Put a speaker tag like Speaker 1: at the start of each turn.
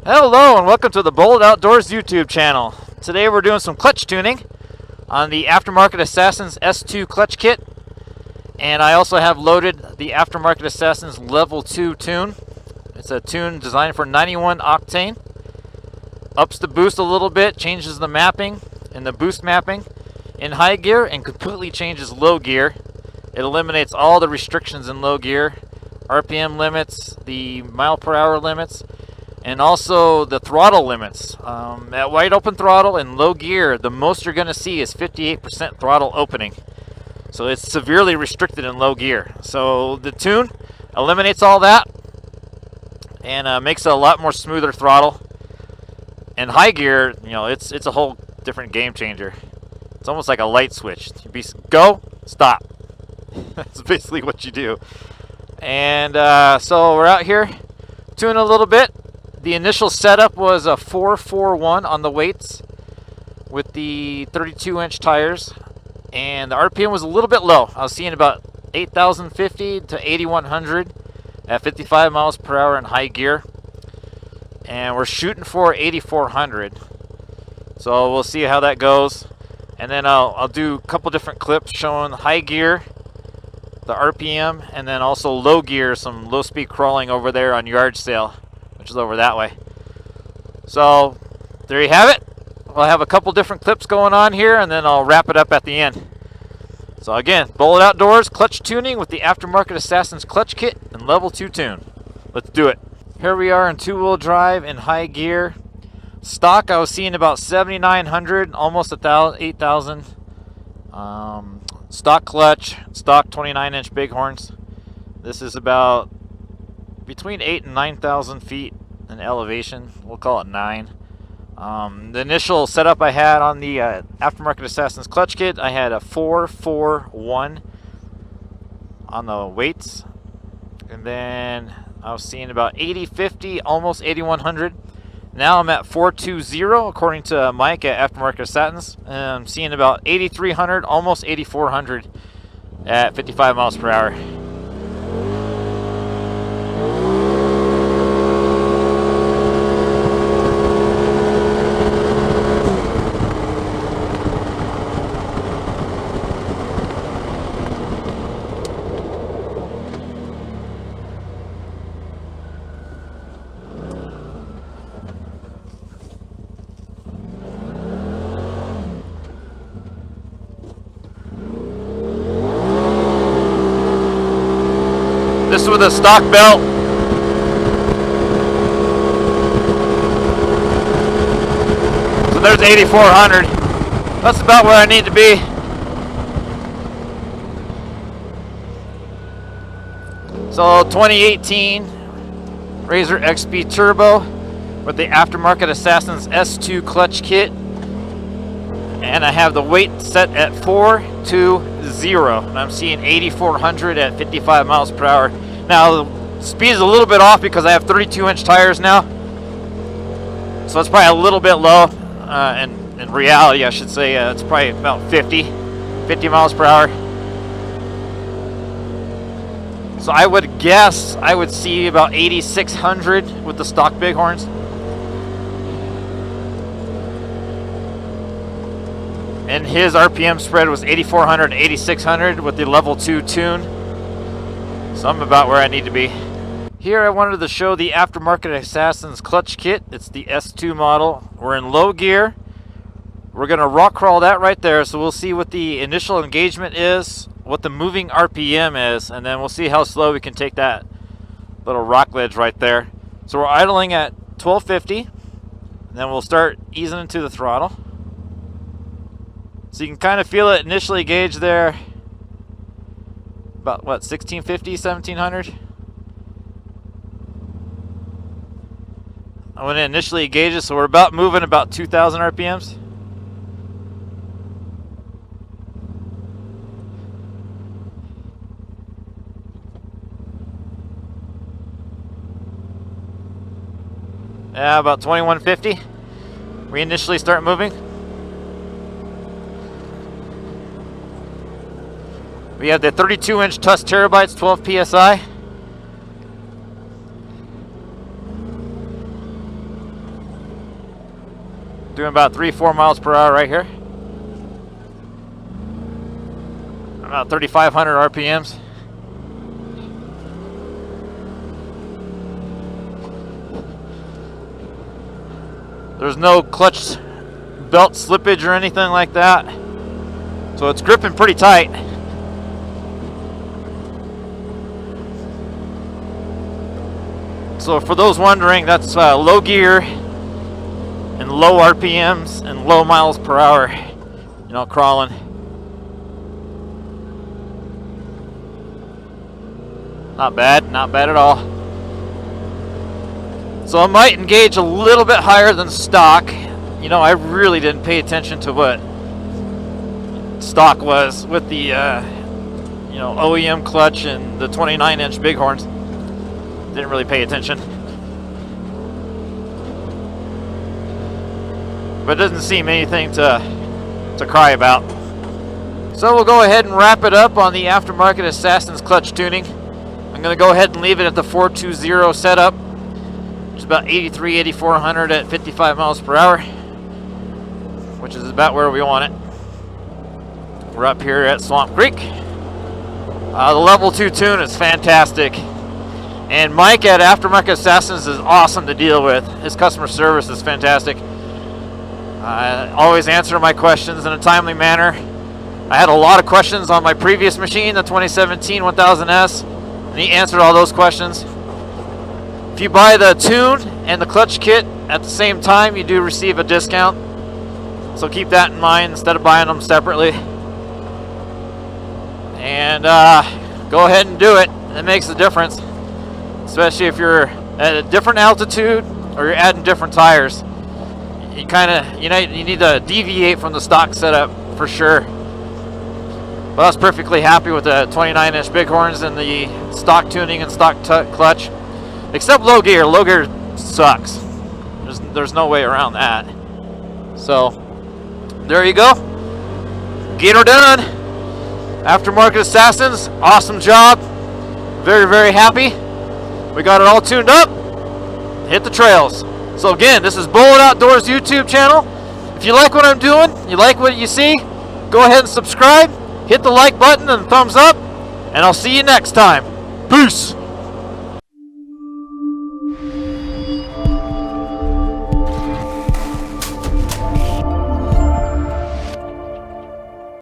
Speaker 1: Hello and welcome to the Bold Outdoors YouTube channel. Today we're doing some clutch tuning on the Aftermarket Assassins S2 clutch kit. And I also have loaded the Aftermarket Assassins Level 2 tune. It's a tune designed for 91 octane. Ups the boost a little bit, changes the mapping and the boost mapping in high gear and completely changes low gear. It eliminates all the restrictions in low gear, RPM limits, the mile per hour limits, and also the throttle limits. At wide open throttle and low gear, the most you're going to see is 58% throttle opening. So it's severely restricted in low gear. So the tune eliminates all that and makes it a lot more smoother throttle. And high gear, you know, it's a whole different game changer. It's almost like a light switch. Go, stop. That's basically what you do. And so we're out here tuning a little bit. The initial setup was a 441 on the weights with the 32-inch tires, and the RPM was a little bit low. I was seeing about 8,050 to 8,100 at 55 miles per hour in high gear, and we're shooting for 8,400. So we'll see how that goes, and then I'll do a couple different clips showing high gear, the RPM, and then also low gear, some low-speed crawling over there on yard sale, which is over that way. So there you have it. We'll have a couple different clips going on here, and then I'll wrap it up at the end. So again, Bold Outdoors clutch tuning with the Aftermarket Assassins clutch kit and level 2 tune. Let's do it. Here we are in two-wheel drive in high gear. Stock, I was seeing about 7,900, almost 8,000. Stock clutch, stock 29-inch bighorns. This is about between 8,000 and 9,000 feet in elevation. We'll call it 9. The initial setup I had on the Aftermarket Assassins clutch kit, I had a 441 on the weights, and then I was seeing about 8,050, almost 8,100. Now I'm at 420 according to Mike at Aftermarket Assassins, and I'm seeing about 8,300, almost 8,400 at 55 miles per hour. This is with a stock belt. So there's 8,400. That's about where I need to be. So 2018 RZR XP Turbo with the Aftermarket Assassins S2 clutch kit. And I have the weight set at 420. And I'm seeing 8,400 at 55 miles per hour. Now the speed is a little bit off because I have 32-inch tires now, so it's probably a little bit low. And in reality, I should say it's probably about 50 miles per hour. So I would guess I would see about 8,600 with the stock bighorns. And his RPM spread was 8,400 and 8,600 with the level 2 tune. So I'm about where I need to be. Here I wanted to show the Aftermarket Assassins clutch kit. It's the S2 model. We're in low gear. We're going to rock crawl that right there, so we'll see what the initial engagement is, what the moving RPM is, and then we'll see how slow we can take that little rock ledge right there. So we're idling at 1250, and then we'll start easing into the throttle. So you can kind of feel it initially gauge there. About what, 1650, 1700? When it initially gauges, so we're about moving about 2,000 RPMs. Yeah, about 2150. We initially start moving. We have the 32-inch Tusk Terrabites, 12 PSI. Doing about 3-4 miles per hour right here. About 3,500 RPMs. There's no clutch belt slippage or anything like that. So it's gripping pretty tight. So for those wondering, that's low gear and low RPMs and low miles per hour, you know, crawling. Not bad, not bad at all. So I might engage a little bit higher than stock. You know, I really didn't pay attention to what stock was with the, you know, OEM clutch and the 29-inch bighorns. Didn't really pay attention. But it doesn't seem anything to cry about. So we'll go ahead and wrap it up on the Aftermarket Assassin's clutch tuning. I'm going to go ahead and leave it at the 420 setup. It's about 83, 8400 at 55 miles per hour, which is about where we want it. We're up here at Swamp Creek. The level 2 tune is fantastic. And Mike at Aftermarket Assassins is awesome to deal with. His customer service is fantastic. Always answer my questions in a timely manner. I had a lot of questions on my previous machine, the 2017 1000S, and he answered all those questions. If you buy the tune and the clutch kit at the same time, you do receive a discount. So keep that in mind instead of buying them separately. And go ahead and do it. It makes a difference. Especially if you're at a different altitude or you're adding different tires. You kind of, you know, you need to deviate from the stock setup for sure. But I was perfectly happy with the 29-inch bighorns and the stock tuning and stock clutch. Except low gear. Low gear sucks. There's no way around that. So, there you go. Gator done. Aftermarket Assassins, awesome job. Very, very happy. We got it all tuned up. Hit the trails. So again, this is Bullet Outdoors YouTube channel. If you like what I'm doing, you like what you see, go ahead and subscribe. Hit the like button and thumbs up. And I'll see you next time. Peace.